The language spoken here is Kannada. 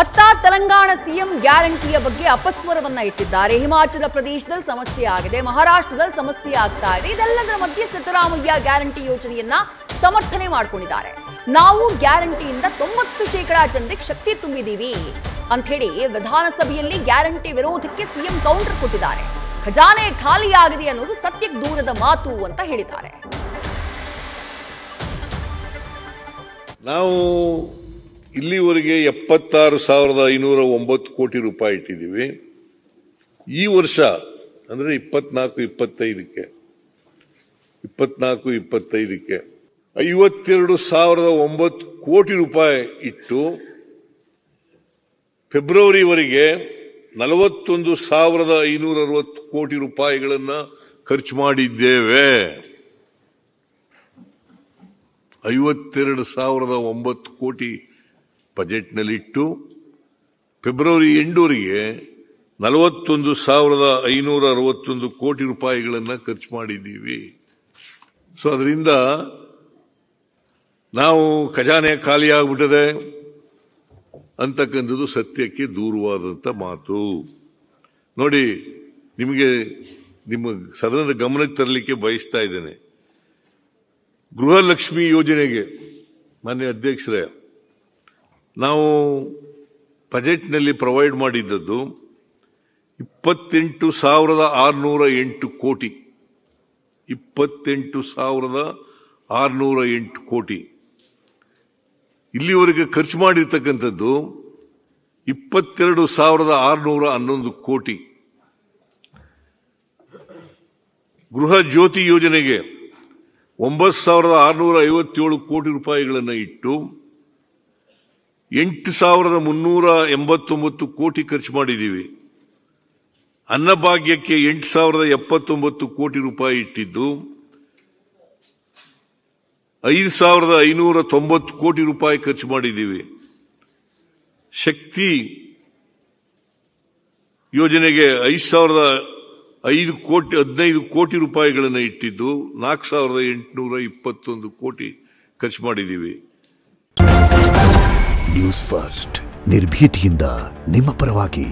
ಅತ್ತ ತೆಲಂಗಾಣ ಸಿಎಂ ಗ್ಯಾರಂಟಿಯ ಬಗ್ಗೆ ಅಪಸ್ವರವನ್ನ ಇಟ್ಟಿದ್ದಾರೆ. ಹಿಮಾಚಲ ಪ್ರದೇಶದಲ್ಲಿ ಸಮಸ್ಯೆ ಆಗಿದೆ, ಮಹಾರಾಷ್ಟ್ರದಲ್ಲಿ ಸಮಸ್ಯೆ ಆಗ್ತಾ ಇದೆ. ಇದೆಲ್ಲದರ ಮಧ್ಯೆ ಸಿದ್ದರಾಮಯ್ಯ ಗ್ಯಾರಂಟಿ ಯೋಜನೆಯನ್ನ ಸಮರ್ಥನೆ ಮಾಡಿಕೊಂಡಿದ್ದಾರೆ. ನಾವು ಗ್ಯಾರಂಟಿಯಿಂದ 90% ಜನರಿಗೆ ಶಕ್ತಿ ತುಂಬಿದೀವಿ ಅಂತ ಹೇಳಿ ವಿಧಾನಸಭೆಯಲ್ಲಿ ಗ್ಯಾರಂಟಿ ವಿರೋಧಕ್ಕೆ ಸಿಎಂ ಕೌಂಟರ್ ಕೊಟ್ಟಿದ್ದಾರೆ. ಖಜಾನೆ ಖಾಲಿಯಾಗಿದೆ ಅನ್ನೋದು ಸತ್ಯಕ್ಕೆ ದೂರದ ಮಾತು ಅಂತ ಹೇಳಿದ್ದಾರೆ. ನಾವು ಇಲ್ಲಿವರೆಗೆ 76,509 ಕೋಟಿ ರೂಪಾಯಿ ಇಟ್ಟಿದ್ದೀವಿ. ಈ ವರ್ಷ ಅಂದ್ರೆ 24-25ಕ್ಕೆ 52,009 ಕೋಟಿ ರೂಪಾಯಿ ಇಟ್ಟು ಫೆಬ್ರವರಿವರೆಗೆ 41,560 ಕೋಟಿ ರೂಪಾಯಿಗಳನ್ನ ಖರ್ಚು ಮಾಡಿದ್ದೇವೆ. 52,009 ಕೋಟಿ ಬಜೆಟ್ನಲ್ಲಿಟ್ಟು ಫೆಬ್ರವರಿ ಎಂಡವರೆಗೆ 41,561 ಕೋಟಿ ರೂಪಾಯಿಗಳನ್ನು ಖರ್ಚು ಮಾಡಿದ್ದೀವಿ. ಸೊ ಅದರಿಂದ ನಾವು ಖಜಾನೆ ಖಾಲಿ ಆಗ್ಬಿಟ್ಟದೆ ಅಂತಕ್ಕಂಥದ್ದು ಸತ್ಯಕ್ಕೆ ದೂರವಾದಂಥ ಮಾತು. ನೋಡಿ, ನಿಮ್ಮ ಸದನದ ಗಮನಕ್ಕೆ ತರಲಿಕ್ಕೆ ಬಯಸ್ತಾ ಇದ್ದೇನೆ. ಗೃಹಲಕ್ಷ್ಮಿ ಯೋಜನೆಗೆ ಮಾನ್ಯ ಅಧ್ಯಕ್ಷರೇ, ನಾವು ಬಜೆಟ್ನಲ್ಲಿ ಪ್ರೊವೈಡ್ ಮಾಡಿದ್ದದ್ದು 28,608 ಕೋಟಿ. 28,608 ಕೋಟಿ. ಇಲ್ಲಿವರೆಗೆ ಖರ್ಚು ಮಾಡಿರ್ತಕ್ಕಂಥದ್ದು 22,611 ಕೋಟಿ. ಗೃಹ ಜ್ಯೋತಿ ಯೋಜನೆಗೆ 9,657 ಕೋಟಿ ರೂಪಾಯಿಗಳನ್ನು ಇಟ್ಟು 8,389 ಕೋಟಿ ಖರ್ಚು ಮಾಡಿದ್ದೀವಿ. ಅನ್ನಭಾಗ್ಯಕ್ಕೆ 8,079 ಕೋಟಿ ರೂಪಾಯಿ ಇಟ್ಟಿದ್ದು 5,590 ಕೋಟಿ ರೂಪಾಯಿ ಖರ್ಚು ಮಾಡಿದ್ದೀವಿ. ಶಕ್ತಿ ಯೋಜನೆಗೆ 15 ಕೋಟಿ ರೂಪಾಯಿಗಳನ್ನು ಇಟ್ಟಿದ್ದು 4,821 ಕೋಟಿ ಖರ್ಚು ಮಾಡಿದ್ದೀವಿ. ನ್ಯೂಸ್ ಫಸ್ಟ್, ನಿರ್ಭೀತಿಯಿಂದ ನಿಮ್ಮ ಪರವಾಗಿ.